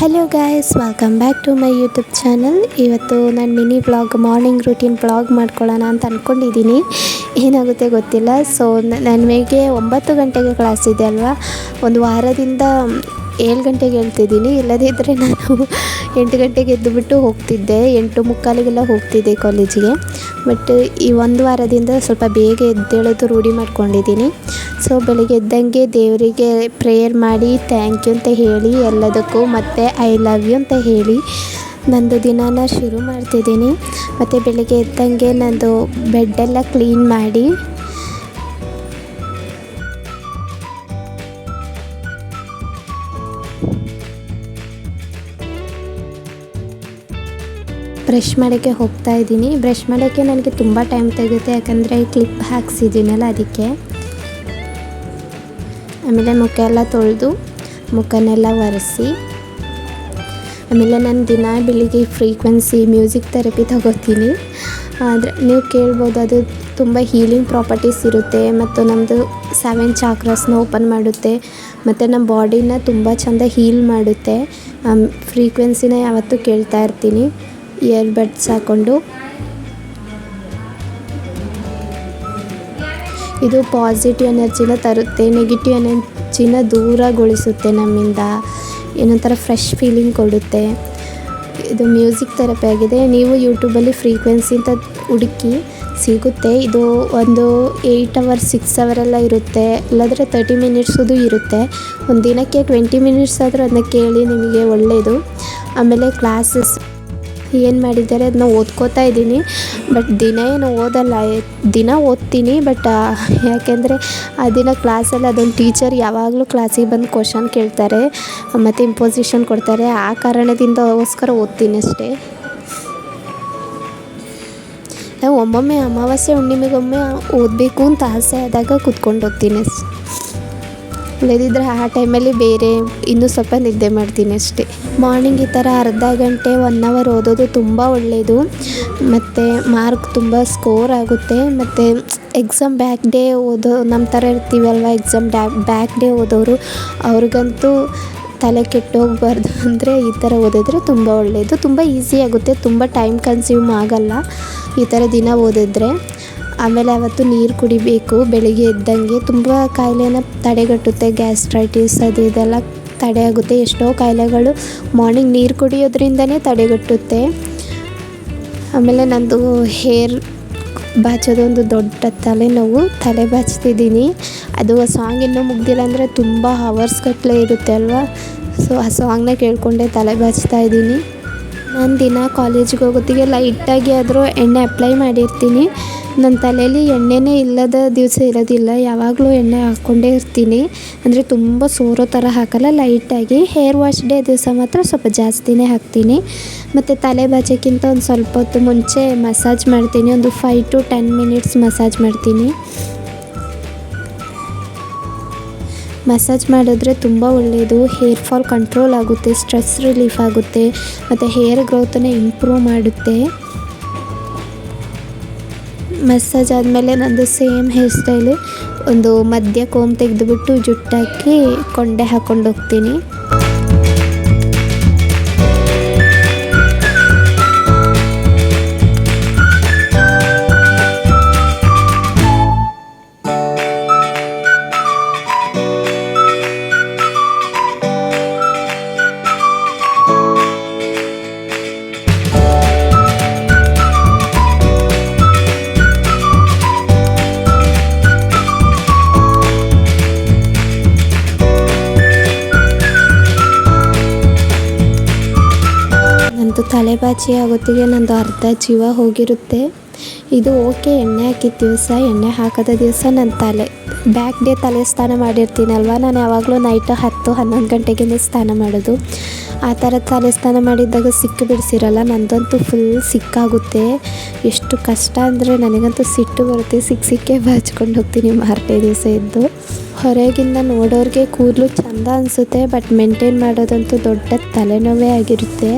Hello guys, welcome back to my YouTube channel. ಇವತ್ತು ನಾನು mini vlog, morning routine vlog ಮಾಡ್ಕೊಳ್ಳೋಣ ಅಂತ ಅಂದ್ಕೊಂಡಿದ್ದೀನಿ. ಏನಾಗುತ್ತೆ ಗೊತ್ತಿಲ್ಲ. ಸೊ ನನಗೆ 9 ಗಂಟೆಗೆ ಕ್ಲಾಸ್ ಇದೆ ಅಲ್ವಾ. ಒಂದು ವಾರದಿಂದ 7 ಗಂಟೆಗೆ ಹೇಳ್ತಿದ್ದೀನಿ. ಇಲ್ಲದಿದ್ದರೆ ನಾನು 8 ಗಂಟೆಗೆ ಎದ್ದುಬಿಟ್ಟು ಹೋಗ್ತಿದ್ದೆ, 8:45ಗೆಲ್ಲ ಹೋಗ್ತಿದ್ದೆ ಕಾಲೇಜಿಗೆ. ಬಟ್ ಈ ಒಂದು ವಾರದಿಂದ ಸ್ವಲ್ಪ ಬೇಗ ಎದ್ದೇಳೋದು ರೂಢಿ ಮಾಡ್ಕೊಂಡಿದ್ದೀನಿ. ಸೊ ಬೆಳಿಗ್ಗೆ ಎದ್ದಂಗೆ ದೇವರಿಗೆ ಪ್ರೇಯರ್ ಮಾಡಿ ಥ್ಯಾಂಕ್ ಯು ಅಂತ ಹೇಳಿ ಎಲ್ಲದಕ್ಕೂ, ಮತ್ತು ಐ ಲವ್ ಯು ಅಂತ ಹೇಳಿ ನಂದು ದಿನಾನ ಶುರು ಮಾಡ್ತಿದ್ದೀನಿ. ಮತ್ತು ಬೆಳಿಗ್ಗೆ ಎದ್ದಂಗೆ ನಂದು ಬೆಡ್ಡೆಲ್ಲ ಕ್ಲೀನ್ ಮಾಡಿ ಬ್ರಷ್ ಮಾಡೋಕ್ಕೆ ಹೋಗ್ತಾ ಇದ್ದೀನಿ. ಬ್ರಷ್ ಮಾಡೋಕ್ಕೆ ನನಗೆ ತುಂಬ ಟೈಮ್ ತೆಗುತ್ತೆ, ಯಾಕಂದರೆ ಕ್ಲಿಪ್ ಹಾಕ್ಸಿದ್ದೀನಲ್ಲ ಅದಕ್ಕೆ. ಆಮೇಲೆ ಮುಖ ಎಲ್ಲ ತೊಳೆದು ಮುಖನೆಲ್ಲ ಒರೆಸಿ, ಆಮೇಲೆ ನಾನು ದಿನ ಬೆಳಿಗ್ಗೆ ಫ್ರೀಕ್ವೆನ್ಸಿ ಮ್ಯೂಸಿಕ್ ಥೆರಪಿ ತಗೋತೀನಿ. ಆದರೆ ನೀವು ಕೇಳ್ಬೋದು, ಅದು ತುಂಬ ಹೀಲಿಂಗ್ ಪ್ರಾಪರ್ಟೀಸ್ ಇರುತ್ತೆ ಮತ್ತು ನಮ್ಮದು 7 ಚಾಕ್ರಸ್ನ ಓಪನ್ ಮಾಡುತ್ತೆ ಮತ್ತು ನಮ್ಮ ಬಾಡಿನ ತುಂಬ ಚೆಂದ ಹೀಲ್ ಮಾಡುತ್ತೆ. ಫ್ರೀಕ್ವೆನ್ಸಿನ ಯಾವತ್ತೂ ಕೇಳ್ತಾ ಇರ್ತೀನಿ ಇಯರ್ಬಡ್ಸ್ ಹಾಕ್ಕೊಂಡು. ಇದು ಪಾಸಿಟಿವ್ ಎನರ್ಜಿನ ತರುತ್ತೆ, ನೆಗೆಟಿವ್ ಎನರ್ಜಿನ ದೂರಗೊಳಿಸುತ್ತೆ ನಮ್ಮಿಂದ. ಏನೊಂಥರ ಫ್ರೆಶ್ ಫೀಲಿಂಗ್ ಕೊಡುತ್ತೆ. ಇದು ಮ್ಯೂಸಿಕ್ ಥೆರಪಿ ಆಗಿದೆ. ನೀವು ಯೂಟ್ಯೂಬಲ್ಲಿ ಫ್ರೀಕ್ವೆನ್ಸಿ ಅಂತ ಹುಡುಕಿ ಸಿಗುತ್ತೆ. ಇದು ಒಂದು 8 ಅವರ್ಸ್ 6 ಅವರೆಲ್ಲ ಇರುತ್ತೆ, ಇಲ್ಲಾಂದರೆ 30 ಮಿನಿಟ್ಸದು ಇರುತ್ತೆ. ಒಂದು ದಿನಕ್ಕೆ 20 ಮಿನಿಟ್ಸ್ ಆದರೂ ಅದನ್ನ ಕೇಳಿ, ನಿಮಗೆ ಒಳ್ಳೆಯದು. ಆಮೇಲೆ ಕ್ಲಾಸಸ್ ಏನು ಮಾಡಿದ್ದಾರೆ ಅದನ್ನ ಓದ್ಕೋತಾ ಇದ್ದೀನಿ. ಬಟ್ ದಿನ ಏನು ಓದಲ್ಲ, ದಿನ ಓದ್ತೀನಿ. ಬಟ್ ಯಾಕೆಂದರೆ ಆ ದಿನ ಕ್ಲಾಸಲ್ಲಿ ಅದೊಂದು ಟೀಚರ್ ಯಾವಾಗಲೂ ಕ್ಲಾಸಿಗೆ ಬಂದು ಕ್ವಶನ್ ಕೇಳ್ತಾರೆ ಮತ್ತು ಇಂಪೋಸಿಷನ್ ಕೊಡ್ತಾರೆ. ಆ ಕಾರಣದಿಂದಗೋಸ್ಕರ ಓದ್ತೀನಿ ಅಷ್ಟೇ. ಒಮ್ಮೊಮ್ಮೆ ಅಮಾವಾಸ್ಯೆ ಹುಣ್ಣಿಮೆಗೊಮ್ಮೆ ಓದಬೇಕು ಅಂತ ಆಸೆ ಆದಾಗ ಕೂತ್ಕೊಂಡು ಓದ್ತೀನಿ. ಇಲ್ಲದಿದ್ದರೆ ಆ ಟೈಮಲ್ಲಿ ಬೇರೆ ಇನ್ನೂ ಸ್ವಲ್ಪ ನಿದ್ದೆ ಮಾಡ್ತೀನಿ ಅಷ್ಟೇ. ಮಾರ್ನಿಂಗ್ ಈ ಥರ ಅರ್ಧ ಗಂಟೆ 1 ಅವರ್ ಓದೋದು ತುಂಬ ಒಳ್ಳೆಯದು. ಮತ್ತು ಮಾರ್ಕ್ ತುಂಬ ಸ್ಕೋರ್ ಆಗುತ್ತೆ. ಮತ್ತು ಎಕ್ಸಾಮ್ ಬ್ಯಾಕ್ ಡೇ ಓದೋ ನಮ್ಮ ಥರ ಇರ್ತೀವಲ್ವ, ಎಕ್ಸಾಮ್ ಬ್ಯಾಕ್ ಡೇ ಓದೋರು ಅವ್ರಿಗಂತೂ ತಲೆ ಕೆಟ್ಟೋಗಬಾರ್ದು ಅಂದರೆ ಈ ಥರ ಓದಿದ್ರೆ ತುಂಬ ಒಳ್ಳೆಯದು. ತುಂಬ ಈಸಿ ಆಗುತ್ತೆ, ತುಂಬ ಟೈಮ್ ಕನ್ಸ್ಯೂಮ್ ಆಗೋಲ್ಲ ಈ ಥರ ದಿನ ಓದಿದ್ರೆ. ಆಮೇಲೆ ಅವತ್ತು ನೀರು ಕುಡಿಬೇಕು ಬೆಳಿಗ್ಗೆ ಎದ್ದಂಗೆ. ತುಂಬ ಕಾಯಿಲೆನ ತಡೆಗಟ್ಟುತ್ತೆ, ಗ್ಯಾಸ್ಟ್ರೈಟಿಸ್ ಅದು ಇದೆಲ್ಲ ತಡೆಯಾಗುತ್ತೆ. ಎಷ್ಟೋ ಕಾಯಿಲೆಗಳು ಮಾರ್ನಿಂಗ್ ನೀರು ಕುಡಿಯೋದ್ರಿಂದನೇ ತಡೆಗಟ್ಟುತ್ತೆ. ಆಮೇಲೆ ನಂದು ಹೇರ್ ಬಾಚೋದೊಂದು ದೊಡ್ಡ ತಲೆನೋವು, ತಲೆ ಬಾಚ್ತಿದ್ದೀನಿ. ಅದು ಆ ಸಾಂಗ್ ಇನ್ನೂ ಮುಗ್ದಿಲ್ಲ ಅಂದರೆ ತುಂಬ ಹವರ್ಸ್ ಗಟ್ಟಲೆ ಇರುತ್ತೆ ಅಲ್ವಾ. ಸೊ ಆ ಸಾಂಗ್ನ ಕೇಳಿಕೊಂಡೆ ತಲೆ ಬಾಚ್ತಾ ಇದ್ದೀನಿ. ನಾನು ದಿನ ಕಾಲೇಜಿಗೆ ಹೋಗೋತ್ತಿಗೆ ಲೈಟಾಗಿ ಆದರೂ ಎಣ್ಣೆ ಅಪ್ಲೈ ಮಾಡಿರ್ತೀನಿ. ನನ್ನ ತಲೆಯಲ್ಲಿ ಎಣ್ಣೆನೇ ಇಲ್ಲದ ದಿವಸ ಇರೋದಿಲ್ಲ, ಯಾವಾಗಲೂ ಎಣ್ಣೆ ಹಾಕ್ಕೊಂಡೇ ಇರ್ತೀನಿ. ಅಂದರೆ ತುಂಬ ಸೋರೋ ಥರ ಹಾಕಲ್ಲ, ಲೈಟಾಗಿ. ಹೇರ್ ವಾಶ್ ಡೇ ದಿವಸ ಮಾತ್ರ ಸ್ವಲ್ಪ ಜಾಸ್ತಿನೇ ಹಾಕ್ತೀನಿ. ಮತ್ತು ತಲೆ ಬಾಚೋಕ್ಕಿಂತ ಒಂದು ಸ್ವಲ್ಪ ಹೊತ್ತು ಮುಂಚೆ ಮಸಾಜ್ ಮಾಡ್ತೀನಿ. ಒಂದು 5 to 10 ಮಿನಿಟ್ಸ್ ಮಸಾಜ್ ಮಾಡ್ತೀನಿ. ಮಸಾಜ್ ಮಾಡಿದ್ರೆ ತುಂಬ ಒಳ್ಳೆಯದು. ಹೇರ್ ಫಾಲ್ ಕಂಟ್ರೋಲ್ ಆಗುತ್ತೆ, ಸ್ಟ್ರೆಸ್ ರಿಲೀಫ್ ಆಗುತ್ತೆ ಮತ್ತು ಹೇರ್ ಗ್ರೋತನ್ನು ಇಂಪ್ರೂವ್ ಮಾಡುತ್ತೆ. ಮಸಾಜ್ ಆದಮೇಲೆ ನಂದು ಸೇಮ್ ಹೇರ್ ಸ್ಟೈಲು, ಒಂದು ಮಧ್ಯ ಕೋಮ್ ತೆಗೆದುಬಿಟ್ಟು ಜುಟ್ಟಾಕಿ ಕೊಂಡೆ ಹಾಕ್ಕೊಂಡು ಹೋಗ್ತೀನಿ. ತಲೆಬಾಚಿ ಆಗೋತ್ತಿಗೆ ನಂದು ಅರ್ಧ ಜೀವ ಹೋಗಿರುತ್ತೆ. ಇದು ಓಕೆ, ಎಣ್ಣೆ ಹಾಕಿದ ದಿವಸ, ಎಣ್ಣೆ ಹಾಕದ ದಿವಸ ನನ್ನ ಬ್ಯಾಕ್ ಡೇ ತಲೆ ಸ್ನಾನ ಮಾಡಿರ್ತೀನಲ್ವ. ನಾನು ಯಾವಾಗಲೂ ನೈಟ್ 10-11 ಗಂಟೆಗೆ ಸ್ನಾನ ಮಾಡೋದು. ಆ ಥರ ತಲೆ ಸ್ನಾನ ಮಾಡಿದ್ದಾಗ ಸಿಕ್ಕು ಬಿಡಿಸಿರಲ್ಲ. ನಂದಂತೂ ಫುಲ್ ಸಿಕ್ಕಾಗುತ್ತೆ. ಎಷ್ಟು ಕಷ್ಟ ಅಂದರೆ ನನಗಂತೂ ಸಿಟ್ಟು ಬರುತ್ತೆ. ಸಿಕ್ಕೇ ಬಾಚ್ಕೊಂಡು ಹೋಗ್ತೀನಿ ಮಾರನೇ ದಿವಸ ಎದ್ದು. ಹೊರಗಿಂದ ನೋಡೋರಿಗೆ ಕೂದಲು ಚೆಂದ ಅನಿಸುತ್ತೆ, ಬಟ್ ಮೇಂಟೈನ್ ಮಾಡೋದಂತೂ ದೊಡ್ಡ ತಲೆನೋವೇ ಆಗಿರುತ್ತೆ.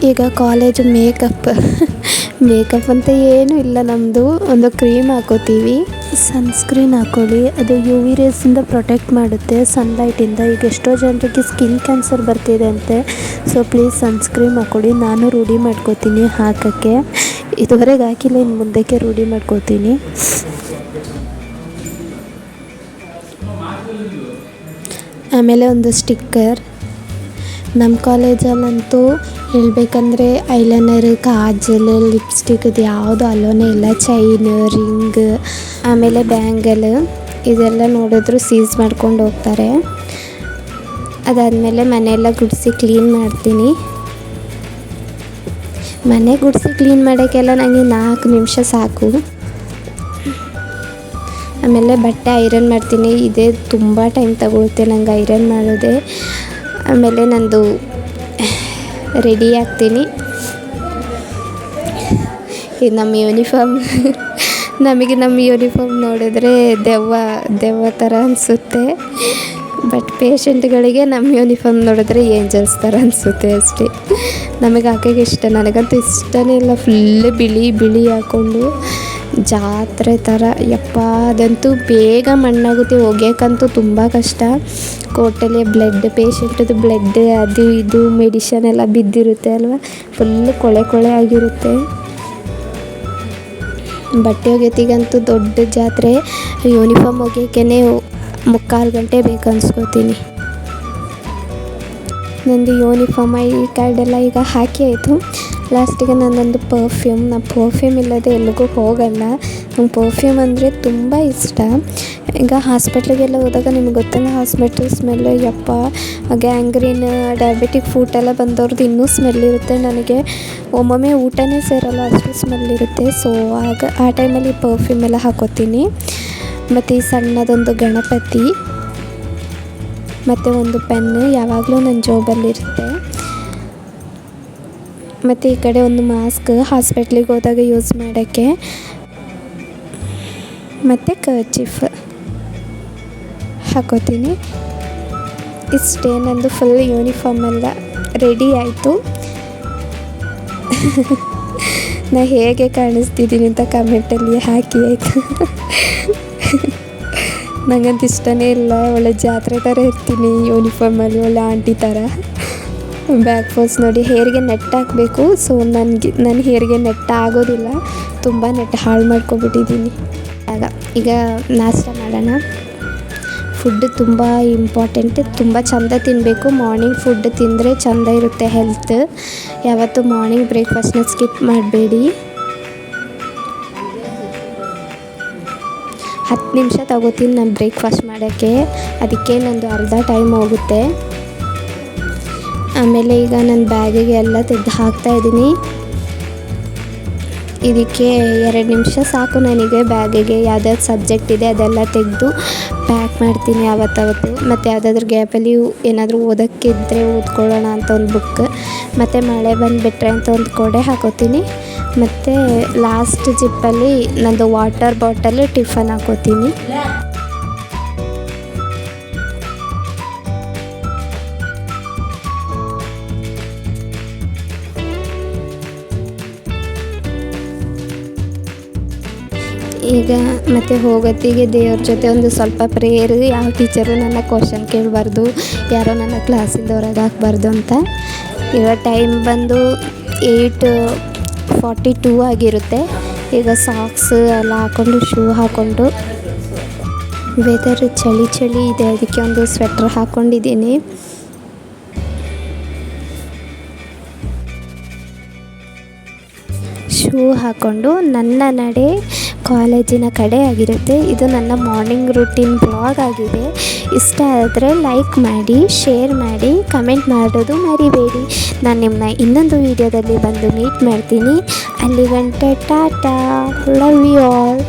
ಈಗ ಕಾಲೇಜು ಮೇಕಪ್ ಅಂತ ಏನೂ ಇಲ್ಲ. ನಮ್ಮದು ಒಂದು ಕ್ರೀಮ್ ಹಾಕೋತೀವಿ, ಸನ್ಸ್ಕ್ರೀನ್ ಹಾಕೊಳ್ಳಿ, ಅದು ಯು ವಿ ರೇಸಿಂದ ಪ್ರೊಟೆಕ್ಟ್ ಮಾಡುತ್ತೆ, ಸನ್ಲೈಟಿಂದ. ಈಗ ಎಷ್ಟೋ ಜನರಿಗೆ ಸ್ಕಿನ್ ಕ್ಯಾನ್ಸರ್ ಬರ್ತಿದೆ ಅಂತೆ. ಸೊ ಪ್ಲೀಸ್ ಸನ್ಸ್ಕ್ರೀನ್ ಹಾಕೊಳ್ಳಿ. ನಾನು ರೂಢಿ ಮಾಡ್ಕೋತೀನಿ ಹಾಕೋಕ್ಕೆ. ಇದುವರೆಗೆ ಹಾಕಿಲ್ಲ, ಇನ್ನು ಮುಂದಕ್ಕೆ ರೂಢಿ ಮಾಡ್ಕೋತೀನಿ. ಆಮೇಲೆ ಒಂದು ಸ್ಟಿಕ್ಕರ್. ನಮ್ಮ ಕಾಲೇಜಲ್ಲಂತೂ ಹೇಳಬೇಕಂದ್ರೆ ಐಲೈನರ್, ಕಾಜಲ್, ಲಿಪ್ಸ್ಟಿಕ್ ಇದು ಯಾವುದು ಅಲ್ಲೋನೇ ಇಲ್ಲ. ಚೈನ್, ರಿಂಗ್, ಆಮೇಲೆ ಬ್ಯಾಂಗಲ್ ಇದೆಲ್ಲ ನೋಡಿದ್ರು ಸೀಸ್ ಮಾಡ್ಕೊಂಡು ಹೋಗ್ತಾರೆ. ಅದಾದಮೇಲೆ ಮನೆಯೆಲ್ಲ ಗುಡಿಸಿ ಕ್ಲೀನ್ ಮಾಡ್ತೀನಿ. ಮನೆ ಗುಡಿಸಿ ಕ್ಲೀನ್ ಮಾಡೋಕ್ಕೆಲ್ಲ ನನಗೆ 4 ನಿಮಿಷ ಸಾಕು. ಆಮೇಲೆ ಬಟ್ಟೆ ಐರನ್ ಮಾಡ್ತೀನಿ. ಇದೇ ತುಂಬ ಟೈಮ್ ತಗೊಳುತ್ತೆ ನಂಗೆ ಐರನ್ ಮಾಡೋದೇ. ಆಮೇಲೆ ನಂದು ರೆಡಿ ಆಗ್ತೀನಿ. ಇದು ನಮ್ಮ ಯೂನಿಫಾರ್ಮ್. ನಮಗೆ ನಮ್ಮ ಯೂನಿಫಾರ್ಮ್ ನೋಡಿದ್ರೆ ದೆವ್ವ ಥರ ಅನಿಸುತ್ತೆ. ಬಟ್ ಪೇಷಂಟ್ಗಳಿಗೆ ನಮ್ಮ ಯೂನಿಫಾರ್ಮ್ ನೋಡಿದ್ರೆ ಏಂಜಲ್ಸ್ ಥರ ಅನಿಸುತ್ತೆ ಅಷ್ಟೇ. ನಮಗೆ ಹಾಕೋಕ್ಕೆ ಇಷ್ಟ. ನನಗಂತೂ ಇಷ್ಟನೇ ಇಲ್ಲ. ಫುಲ್ ಬಿಳಿ ಹಾಕ್ಕೊಂಡು ಜಾತ್ರೆ ಥರ. ಯಪ್ಪ, ಅದಂತೂ ಬೇಗ ಮಣ್ಣಾಗುತ್ತೆ. ಒಗ್ಯೋಕ್ಕಂತೂ ತುಂಬ ಕಷ್ಟ. ಕೋಟಲ್ಲಿ ಪೇಷಂಟದು ಬ್ಲಡ್ ಅದು ಇದು ಮೆಡಿಷನ್ ಎಲ್ಲ ಬಿದ್ದಿರುತ್ತೆ ಅಲ್ವ, ಫುಲ್ ಕೊಳೆ ಆಗಿರುತ್ತೆ. ಬಟ್ಟೆ ಒಗೆಯೋತಿಗಂತೂ ದೊಡ್ಡ ಜಾತ್ರೆ. ಯೂನಿಫಾರ್ಮ್ ಒಗೆಯೋಕ್ಕೇ 3/4 ಗಂಟೆ ಬೇಕು ಅನ್ಸ್ಕೊತೀನಿ. ನಂದು ಯೂನಿಫಾರ್ಮ್, ಐಡಿ ಕಾರ್ಡ್ ಎಲ್ಲ ಈಗ ಹಾಕಿ ಆಯಿತು. ಲಾಸ್ಟಿಗೆ ನನ್ನೊಂದು ಪರ್ಫ್ಯೂಮ್. ನಾನು ಪರ್ಫ್ಯೂಮ್ ಇಲ್ಲದೆ ಎಲ್ಲಿಗೂ ಹೋಗಲ್ಲ. ನಂಗೆ ಪರ್ಫ್ಯೂಮ್ ಅಂದರೆ ತುಂಬ ಇಷ್ಟ. ಈಗ ಹಾಸ್ಪಿಟ್ಲಿಗೆಲ್ಲ ಹೋದಾಗ ನಿಮ್ಗೆ ಗೊತ್ತಲ್ಲ, ಹಾಸ್ಪಿಟಲ್ ಸ್ಮೆಲ್ಲು ಯಪ್ಪ. ಗ್ಯಾಂಗ್ರೀನ್, ಡಯಾಬಿಟಿಕ್ ಫುಡ್ ಎಲ್ಲ ಬಂದವ್ರದ್ದು ಇನ್ನೂ ಸ್ಮೆಲ್ ಇರುತ್ತೆ. ನನಗೆ ಒಮ್ಮೊಮ್ಮೆ ಊಟನೇ ಸೇರಲ್ಲ, ಅಷ್ಟು ಸ್ಮೆಲ್ ಇರುತ್ತೆ. ಸೊ ಆ ಟೈಮಲ್ಲಿ ಪರ್ಫ್ಯೂಮ್ ಎಲ್ಲ ಹಾಕೋತೀನಿ. ಮತ್ತು ಈ ಸಣ್ಣದೊಂದು ಗಣಪತಿ ಮತ್ತು ಒಂದು ಪೆನ್ನು ಯಾವಾಗಲೂ ನನ್ನ ಜೋಬಲ್ಲಿರುತ್ತೆ. ಮತ್ತು ಈ ಕಡೆ ಒಂದು ಮಾಸ್ಕ್, ಹಾಸ್ಪಿಟ್ಲಿಗೆ ಹೋದಾಗ ಯೂಸ್ ಮಾಡೋಕ್ಕೆ. ಮತ್ತು ಕರ್ಚೀಫ್ ಹಾಕೋತೀನಿ. ಇಷ್ಟೇ ನಂದು ಫುಲ್ ಯೂನಿಫಾರ್ಮ್ ಎಲ್ಲ ರೆಡಿ ಆಯಿತು. ನಾ ಹೇಗೆ ಕಾಣಿಸ್ತಿದ್ದೀನಿ ಅಂತ ಕಮೆಂಟಲ್ಲಿ ಹಾಕಿ ಆಯಿತು. ನನಗಂತೂ ಇಷ್ಟನೇ ಇಲ್ಲ. ಒಳ್ಳೆ ಜಾತ್ರೆ ಥರ ಇರ್ತೀನಿ ಯೂನಿಫಾರ್ಮಲ್ಲಿ, ಒಳ್ಳೆ ಆಂಟಿ ಥರ. ಬ್ಯಾಕ್ ಫೋಲ್ಸ್ ನೋಡಿ, ಹೇರಿಗೆ ನೆಟ್ ಹಾಕಬೇಕು. ಸೊ ನನ್ನ ಹೇರಿಗೆ ನೆಟ್ ಆಗೋದಿಲ್ಲ. ತುಂಬ ನೆಟ್ ಹಾಳು ಮಾಡ್ಕೊಬಿಟ್ಟಿದ್ದೀನಿ. ಈಗ ನಾಷ್ಟ ಮಾಡೋಣ. ಫುಡ್ ತುಂಬ ಇಂಪಾರ್ಟೆಂಟ್. ತುಂಬ ಚೆಂದ ತಿನ್ನಬೇಕು. ಮಾರ್ನಿಂಗ್ ಫುಡ್ ತಿಂದರೆ ಚೆಂದ ಇರುತ್ತೆ ಹೆಲ್ತ್. ಯಾವತ್ತೂ ಮಾರ್ನಿಂಗ್ ಬ್ರೇಕ್ಫಾಸ್ಟ್ನ ಸ್ಕಿಪ್ ಮಾಡಬೇಡಿ. 10 ನಿಮಿಷ ತಗೋತೀನಿ ನಾನು ಬ್ರೇಕ್ಫಾಸ್ಟ್ ಮಾಡೋಕ್ಕೆ. ಅದಕ್ಕೆ ನಂದು ಅರ್ಧ ಟೈಮ್ ಹೋಗುತ್ತೆ. ಆಮೇಲೆ ಈಗ ನನ್ನ ಬ್ಯಾಗಿಗೆ ಎಲ್ಲ ತೆಗೆದು ಹಾಕ್ತಾಯಿದ್ದೀನಿ. ಇದಕ್ಕೆ 2 ನಿಮಿಷ ಸಾಕು ನನಗೆ. ಬ್ಯಾಗಿಗೆ ಯಾವ್ದಾದ್ರು ಸಬ್ಜೆಕ್ಟ್ ಇದೆ ಅದೆಲ್ಲ ತೆಗೆದು ಪ್ಯಾಕ್ ಮಾಡ್ತೀನಿ ಯಾವತ್ತಾವತ್ತು. ಮತ್ತು ಯಾವುದಾದ್ರೂ ಗ್ಯಾಪಲ್ಲಿ ಏನಾದರೂ ಓದೋಕ್ಕಿದ್ರೆ ಓದ್ಕೊಳ್ಳೋಣ ಅಂತ ಒಂದು ಬುಕ್, ಮತ್ತು ಮಳೆ ಬಂದುಬಿಟ್ರೆ ಅಂತ ಒಂದು ಕೊಡೆ ಹಾಕೋತೀನಿ. ಮತ್ತು ಲಾಸ್ಟ್ ಜಿಪ್ಪಲ್ಲಿ ನಂದು ವಾಟರ್ ಬಾಟಲ್, ಟಿಫನ್ ಹಾಕೋತೀನಿ. ಈಗ ಮತ್ತು ಹೋಗೋತ್ತಿಗೆ ದೇವ್ರ ಜೊತೆ ಒಂದು ಸ್ವಲ್ಪ ಪ್ರೇಯರ್. ಯಾವ ಟೀಚರು ನನ್ನ ಕ್ವಶನ್ ಕೇಳಬಾರ್ದು, ಯಾರೋ ನನ್ನ ಕ್ಲಾಸಿಂದ ಹೊರಗೆ ಹಾಕಬಾರ್ದು ಅಂತ. ಈಗ ಟೈಮ್ ಬಂದು 8:42 ಆಗಿರುತ್ತೆ. ಈಗ ಸಾಕ್ಸ್ ಎಲ್ಲ ಹಾಕ್ಕೊಂಡು, ಶೂ ಹಾಕ್ಕೊಂಡು, ವೆದರ್ ಚಳಿ ಇದೆ, ಅದಕ್ಕೆ ಒಂದು ಸ್ವೆಟ್ರ್ ಹಾಕ್ಕೊಂಡಿದ್ದೀನಿ. ಶೂ ಹಾಕ್ಕೊಂಡು ನನ್ನ ನಡೆ ಕಾಲೇಜಿನ ಕಡೆ ಆಗಿರುತ್ತೆ. ಇದು ನನ್ನ ಮಾರ್ನಿಂಗ್ ರೂಟೀನ್ ಬ್ಲಾಗ್ ಆಗಿದೆ. ಇಷ್ಟ ಆದರೆ ಲೈಕ್ ಮಾಡಿ, ಶೇರ್ ಮಾಡಿ, ಕಮೆಂಟ್ ಮಾಡೋದು ಮರಿಬೇಡಿ. ನಾನು ನಿಮ್ಮನ್ನ ಇನ್ನೊಂದು ವೀಡಿಯೋದಲ್ಲಿ ಬಂದು ಮೀಟ್ ಮಾಡ್ತೀನಿ. ಅಲ್ಲಿಗಂಟ ಟಾಟಾ, ಲವ್ ಯು ಆಲ್.